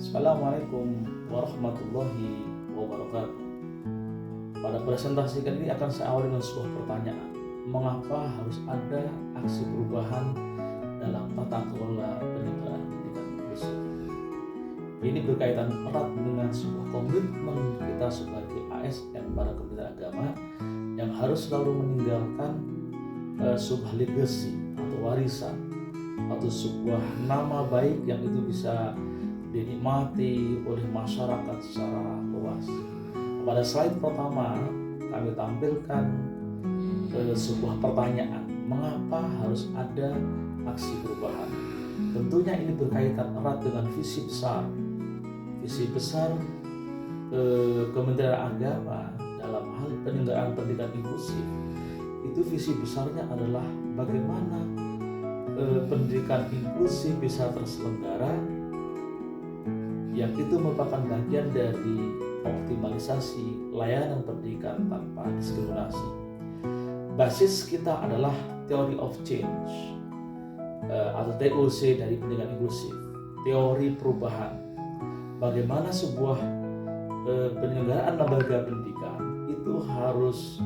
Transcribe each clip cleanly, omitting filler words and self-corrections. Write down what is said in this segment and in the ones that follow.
Assalamualaikum warahmatullahi wabarakatuh. Pada presentasi kali ini akan saya awali dengan sebuah pertanyaan. Mengapa harus ada aksi perubahan dalam tata kelola penyelenggaraan pendidikan inklusif? Ini berkaitan erat dengan sebuah komitmen kita sebagai ASN, para Kementerian Agama, yang harus selalu meninggalkan sebuah legacy atau warisan atau sebuah nama baik yang itu bisa dinikmati oleh masyarakat secara luas. Pada slide pertama kami tampilkan sebuah pertanyaan, mengapa harus ada aksi perubahan? Tentunya ini berkaitan erat dengan visi besar Kementerian Agama dalam hal penyelenggaraan pendidikan inklusif. Itu visi besarnya adalah bagaimana pendidikan inklusif bisa terselenggara, yang itu merupakan bagian dari optimalisasi layanan pendidikan tanpa diskriminasi. Basis kita adalah Theory of Change atau TOC dari pendidikan inklusif, teori perubahan. Bagaimana sebuah penyelenggaraan lembaga pendidikan itu harus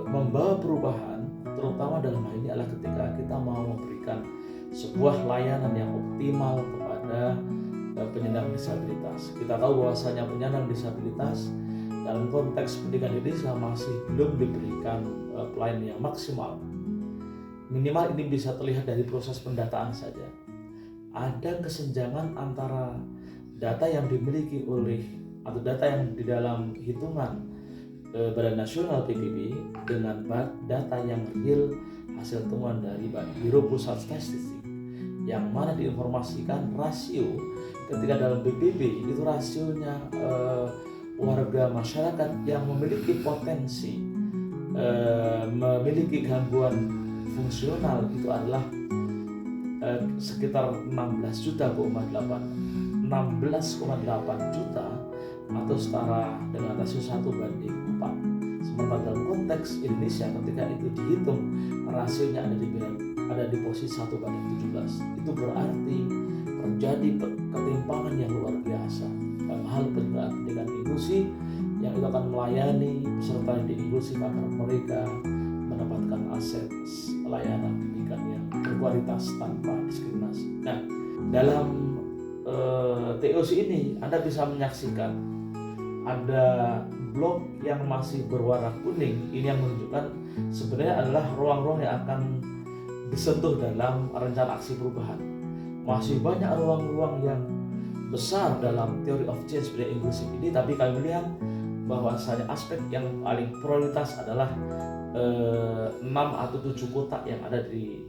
membawa perubahan, terutama dalam hal ini adalah ketika kita mau memberikan sebuah layanan yang optimal kepada penyandang disabilitas. Kita tahu bahwasanya penyandang disabilitas dalam konteks pendidikan Indonesia masih belum diberikan pelayanan yang maksimal. Minimal ini bisa terlihat dari proses pendataan saja. Ada kesenjangan antara data yang dimiliki atau data yang di dalam hitungan Badan Nasional PBB dengan data yang real hasil temuan dari Biro Pusat Statistik, yang mana diinformasikan rasio ketika dalam PBB itu rasionya warga masyarakat yang memiliki potensi memiliki gangguan fungsional itu adalah sekitar 16,8 juta atau setara dengan rasio 1:4. Sementara dalam konteks Indonesia ketika itu dihitung rasionya ada di posisi 1:17. Itu berarti terjadi ketimpangan yang luar biasa dalam hal penyelenggaraan pendidikan inklusif, yang itu akan melayani peserta didik inklusif agar mereka mendapatkan akses layanan pendidikan yang berkualitas tanpa diskriminasi. Nah, dalam TOC ini Anda bisa menyaksikan ada blok yang masih berwarna kuning. Ini yang menunjukkan sebenarnya adalah ruang-ruang yang akan disentuh dalam rencana aksi perubahan. Masih banyak ruang-ruang yang besar dalam Theory of Change pendidikan inklusif ini, tapi kami melihat bahwasanya aspek yang paling prioritas adalah 6 atau 7 kotak yang ada di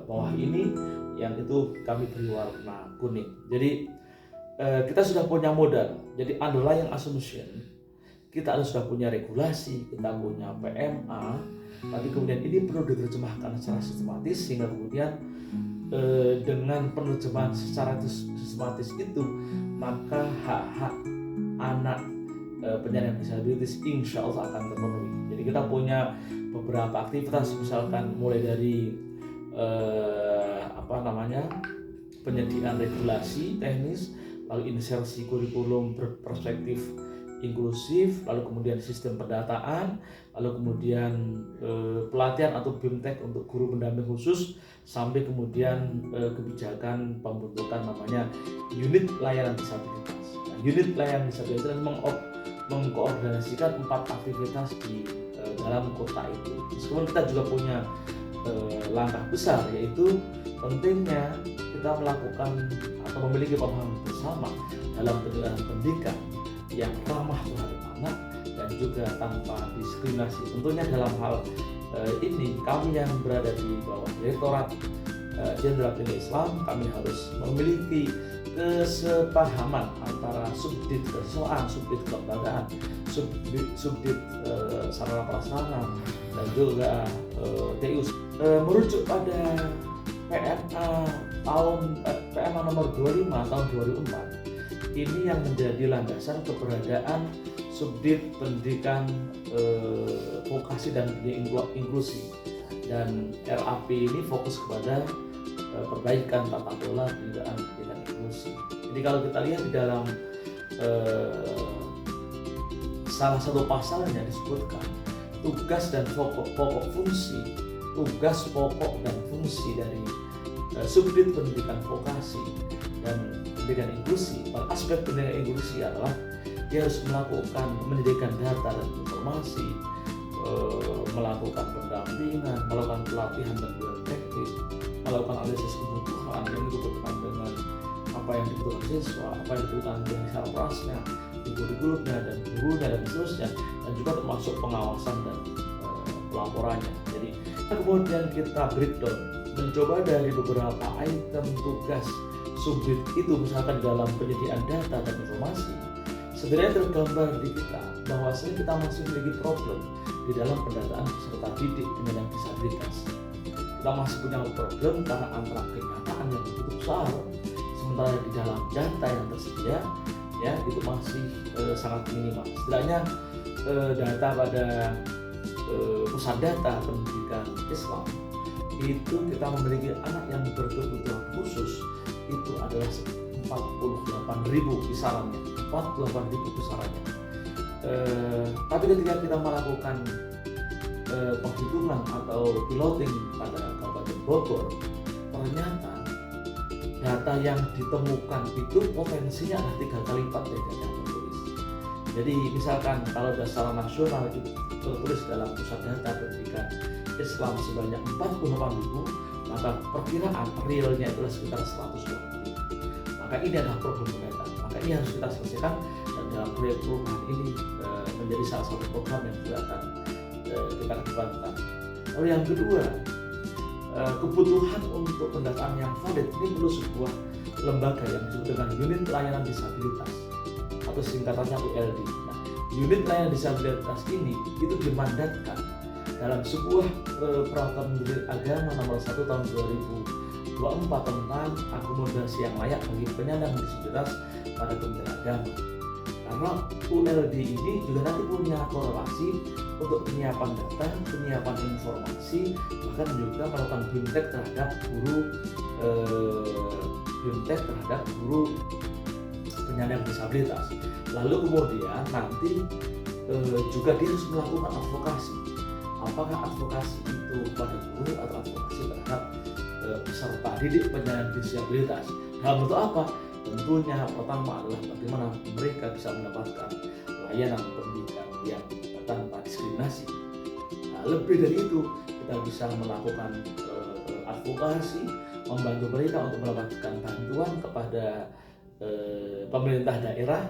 bawah ini, yang itu kami beri warna kuning. Jadi kita sudah punya modal. Jadi underlying assumption, kita sudah punya regulasi, kita punya PMA, tapi kemudian ini perlu diterjemahkan secara sistematis, sehingga kemudian dengan penerjemahan secara sistematis itu, maka hak-hak anak penyandang disabilitas insya Allah akan terpenuhi. Jadi kita punya beberapa aktivitas, misalkan mulai dari penyediaan regulasi teknis, lalu insersi kurikulum berperspektif inklusif, lalu kemudian sistem pendataan, lalu kemudian pelatihan atau BIMTEK untuk guru pendamping khusus, sampai kemudian kebijakan pembentukan namanya unit layanan disabilitas. Nah, unit layanan disabilitas mengkoordinasikan 4 aktivitas di dalam kota itu. Kemudian kita juga punya langkah besar, yaitu pentingnya kita melakukan atau memiliki pemahaman bersama dalam penyelenggaraan pendidikan yang ramah terhadap anak dan juga tanpa diskriminasi. Tentunya dalam hal ini kami yang berada di bawah Direktorat Jenderal Pendidikan Islam, kami harus memiliki kesepahaman antara subdit kesiswaan, subdit kelembagaan, subdit sarana prasarana, dan juga TU. Merujuk pada PMA nomor 25 tahun 2004, ini yang menjadi landasan keberadaan subdit pendidikan vokasi dan inklusi, dan RAP ini fokus kepada perbaikan tata kelola pendidikan inklusi. Jadi kalau kita lihat di dalam salah satu pasalnya disebutkan tugas dan pokok fungsi, tugas pokok dan fungsi dari subdit pendidikan vokasi dan pendidikan inklusi. Pada aspek pendidikan inklusi adalah dia harus melakukan menyediakan data dan informasi, melakukan pendampingan, melakukan pelatihan dan teknis, melakukan analisis kebutuhan yang dibutuhkan dengan apa yang dibutuhkan siswa, apa yang dibutuhkan dari sarprasnya, di kurikulumnya dan gurunya dan seterusnya, dan juga termasuk pengawasan dan pelaporannya. Jadi kemudian kita breakdown, mencoba dari beberapa item tugas subjek itu, misalkan dalam penyediaan data dan informasi, sebenarnya tergambar di kita bahwa kita masih memiliki problem di dalam pendataan peserta didik penyandang disabilitas. Kita masih punya problem karena antara kenyataan yang begitu besar, sementara di dalam data yang tersedia ya itu masih sangat minimal. Setidaknya data pada pusat data pendidikan Islam itu kita memiliki anak yang berkebutuhan khusus itu adalah 48.000 kisarannya, 48.000 kisarannya. Tapi ketika kita melakukan penghitungan atau piloting pada Kabupaten Bogor, ternyata data yang ditemukan itu potensinya adalah 3 kali lipat dari data yang tertulis. Jadi misalkan kalau secara nasional itu tertulis dalam pusat data pendidikan Islam sebanyak 48.000, maka perkiraan realnya adalah sekitar 120.000. Maka ini adalah problem pendataan. Maka ini harus kita selesaikan, dan dalam proyek perubahan ini menjadi salah satu program yang juga akan kita kedepankan. Lalu yang kedua, kebutuhan untuk pendataan yang valid ini perlu sebuah lembaga yang disebut dengan Unit Layanan Disabilitas atau singkatannya ULD. Nah, Unit Layanan Disabilitas ini itu dimandatkan dalam sebuah peraturan Menteri Agama nomor 1 tahun 2024 tentang akomodasi yang layak bagi penyandang disabilitas pada Kementerian Agama. Karena ULD ini juga nanti punya korelasi untuk penyiapan data, penyiapan informasi, bahkan juga melakukan bimtek terhadap guru penyandang disabilitas. Lalu kemudian nanti juga dia harus melakukan advokasi. Apakah advokasi itu pada guru atau advokasi terhadap peserta didik penyandang disabilitas? Dalam bentuk apa? Tentunya pertama adalah bagaimana mereka bisa mendapatkan layanan pendidikan yang tanpa diskriminasi. Nah, lebih dari itu, kita bisa melakukan advokasi, membantu mereka untuk mendapatkan bantuan kepada pemerintah daerah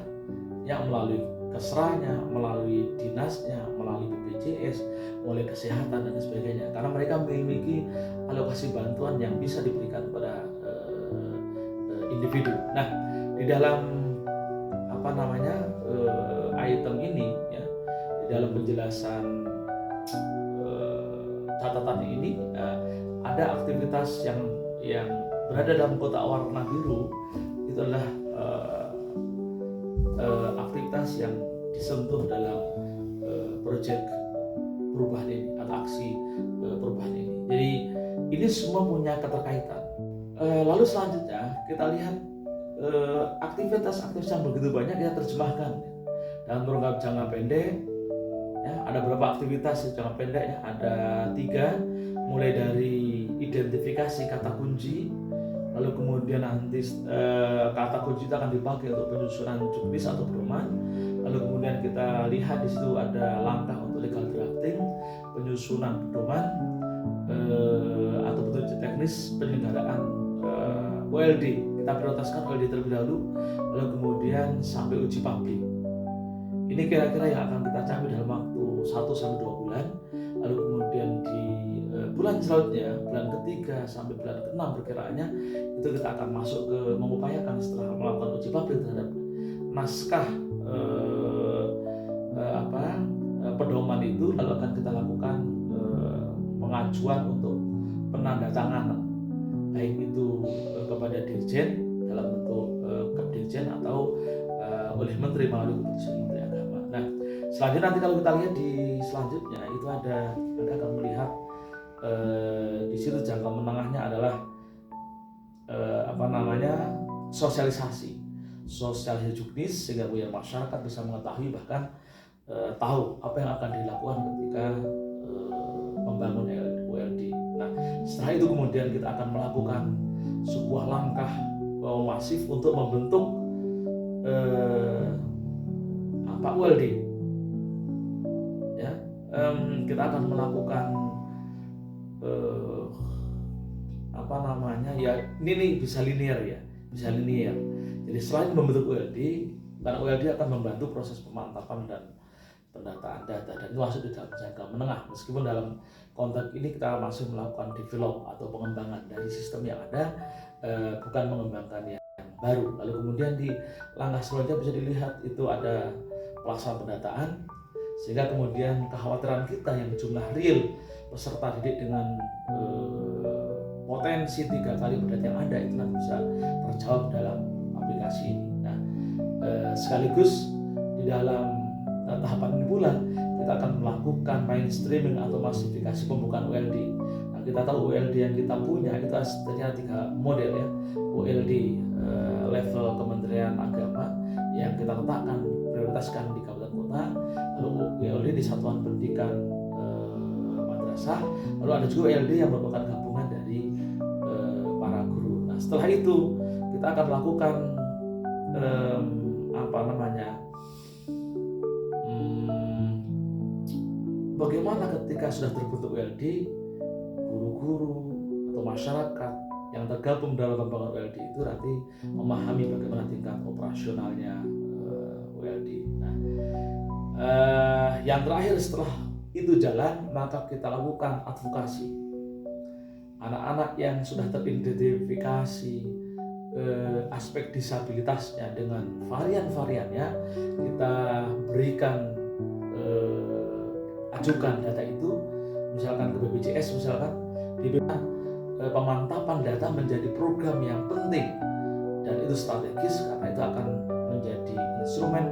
yang melalui kesranya, melalui dinasnya, melalui BPJS, melalui kesehatan dan sebagainya. Karena mereka memiliki alokasi bantuan yang bisa diberikan kepada individu. Nah, di dalam item ini ya, di dalam penjelasan catatan ini ada aktivitas yang berada dalam kotak warna biru. Itu adalah aktivitas yang disentuh dalam proyek perubahan ini atau aksi perubahan ini. Jadi ini semua punya keterkaitan. Lalu selanjutnya kita lihat aktivitas yang begitu banyak kita terjemahkan dalam program jangka pendek. Ya, ada beberapa aktivitas jangka pendek ya, ada 3, mulai dari identifikasi kata kunci, lalu kemudian nanti kata kunci itu akan dipakai untuk penyusunan juknis atau pedoman. Lalu kemudian kita lihat di situ ada langkah untuk legal drafting, penyusunan pedoman atau petunjuk teknis penyelenggaraan ULD. Kita prioritaskan ULD terlebih dahulu, lalu kemudian sampai uji publik. Ini kira-kira yang akan kita capai dalam waktu 1-2 bulan. Lalu kemudian di bulan selanjutnya, bulan ketiga sampai bulan ke-6 perkiraannya, itu kita akan masuk ke mengupayakan setelah melakukan uji publik terhadap naskah pedoman itu, lalu akan kita lakukan pengajuan untuk penandatanganan, baik itu kepada dirjen dalam bentuk Kepdirjen atau oleh Menteri melalui keputusan Menteri Agama. Nah, selanjutnya nanti kalau kita lihat di selanjutnya itu Anda akan melihat di situ jangka menengahnya adalah sosialisasi. sosial hygienis, sehingga kemudian masyarakat bisa mengetahui bahkan tahu apa yang akan dilakukan ketika membangun ULD. Nah, setelah itu kemudian kita akan melakukan sebuah langkah masif untuk membentuk ULD. Ya, kita akan melakukan ini bisa linear ya, bisa linear. Jadi selain membentuk ULD, karena ULD akan membantu proses pemantapan dan pendataan data, dan itu masuk di dalam jangka menengah. Meskipun dalam konteks ini kita masih melakukan develop atau pengembangan dari sistem yang ada, bukan mengembangkan yang baru. Lalu kemudian di langkah selanjutnya bisa dilihat itu ada pelaksanaan pendataan, sehingga kemudian kekhawatiran kita yang jumlah real peserta didik dengan potensi 3 kali pendataan yang ada itu nanti bisa terjawab dalam aplikasi ini. Nah, sekaligus di dalam tahapan ini pula kita akan melakukan mainstreaming atau masifikasi pembukaan ULD. Nah, kita tahu ULD yang kita punya itu ternyata 3 model ya. ULD level Kementerian Agama yang kita letakkan prioritaskan di kabupaten kota, lalu ULD di satuan pendidikan madrasah, lalu ada juga ULD yang merupakan gabungan dari para guru. Nah, setelah itu kita akan melakukan bagaimana ketika sudah terbentuk ULD, guru-guru atau masyarakat yang tergabung dalam pembangunan ULD itu nanti memahami bagaimana tingkat operasionalnya ULD. Nah, yang terakhir setelah itu jalan, maka kita lakukan advokasi. Anak-anak yang sudah teridentifikasi aspek disabilitasnya dengan varian-variannya, kita berikan ajukan data itu misalkan ke BPJS, misalkan diberikan pemantapan data menjadi program yang penting dan itu strategis, karena itu akan menjadi instrumen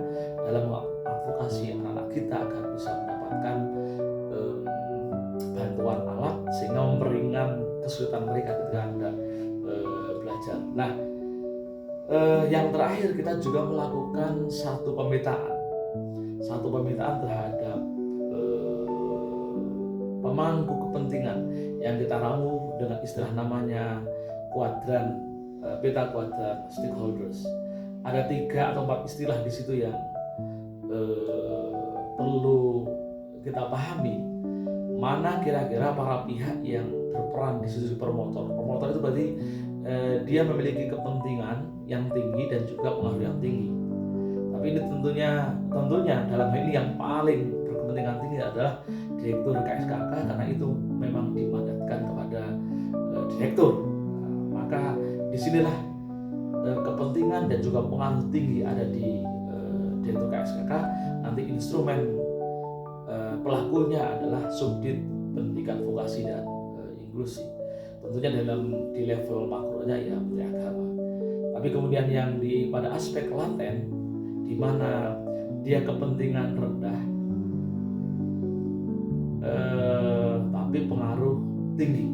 dalam advokasi anak-anak kita agar bisa mendapatkan bantuan alat sehingga memperingan kesulitan mereka ketika hendak belajar. Nah, yang terakhir kita juga melakukan satu pemetaan terhadap pemangku kepentingan yang kita ramu dengan istilah namanya peta kuadran stakeholders. Ada 3 atau 4 istilah di situ yang perlu kita pahami. Mana kira-kira para pihak yang berperan di sisi promotor. Promotor itu berarti dia memiliki kepentingan yang tinggi dan juga pengaruh yang tinggi. Tapi ini tentunya dalam hal ini yang paling berkepentingan tinggi adalah direktur KSKK, karena itu memang dimandatkan kepada direktur. Maka disinilah kepentingan dan juga pengaruh tinggi ada di direktur KSKK. Nanti instrumen pelakunya adalah Subdit Pendidikan Vokasi dan Inklusi. Tentunya di level makronya ya Menteri Agama. Tapi kemudian yang pada aspek laten, di mana dia kepentingan rendah tapi pengaruh tinggi,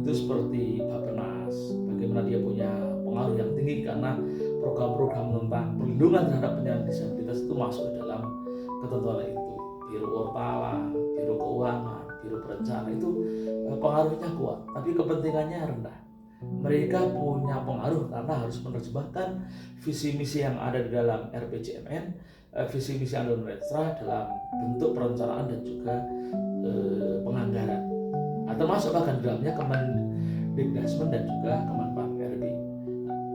itu seperti Bappenas, bagaimana dia punya pengaruh yang tinggi karena program-program tentang perlindungan terhadap penyandang disabilitas itu masuk ke dalam ketentuan itu. Biro Orpala, Biro Keuangan, Biro Perencanaan itu pengaruhnya kuat, tapi kepentingannya rendah. Mereka punya pengaruh karena harus menerjemahkan visi misi yang ada di dalam RPJMN, visi misi yang ada di Renstra dalam bentuk perencanaan dan juga penganggaran. Termasuk bahkan dalamnya Kemendikbudrismen dan juga Kemenpan RB.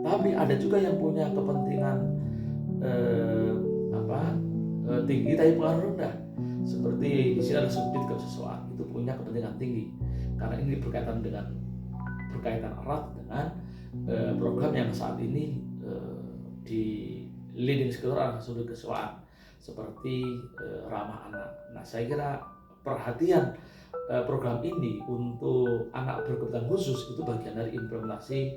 Tapi ada juga yang punya kepentingan tinggi tapi pengaruh rendah. Seperti di sini ada Subdit Kesehatan, itu punya kepentingan tinggi karena ini berkaitan erat dengan program yang saat ini di leading sektor adalah Subdit Kesehatan seperti ramah anak. Nah, saya kira perhatian program ini untuk anak berkebutuhan khusus itu bagian dari implementasi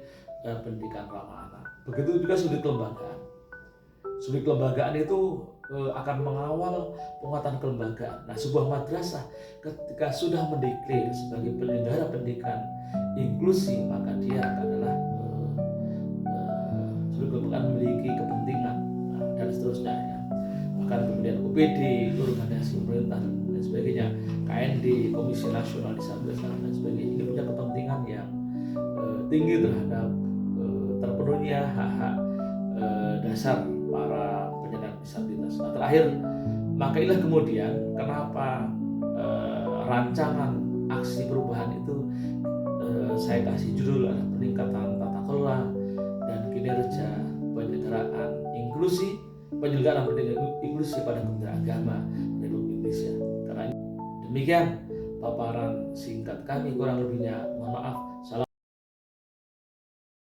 pendidikan ramah anak. Begitu juga sudut kelembagaan. Sudut kelembagaan itu akan mengawal penguatan kelembagaan. Nah, sebuah madrasah ketika sudah mendeklar sebagai penyelenggara pendidikan inklusi, maka dia adalah sudut kelembagaan memiliki kepentingan PD, organisasi pemerintah dan sebagainya, KND, Komisi Nasional Disabilitas dan sebagainya, ini punya kepentingan yang tinggi terhadap terpenuhnya hak-hak dasar para penyandang disabilitas. Nah, terakhir, maka inilah kemudian kenapa rancangan aksi perubahan itu saya kasih judul adalah peningkatan tata kelola dan kinerja penyelenggaraan inklusi pada Kementerian Agama Republik Indonesia. Karena demikian paparan singkat kami, kurang lebihnya mohon maaf. Salam.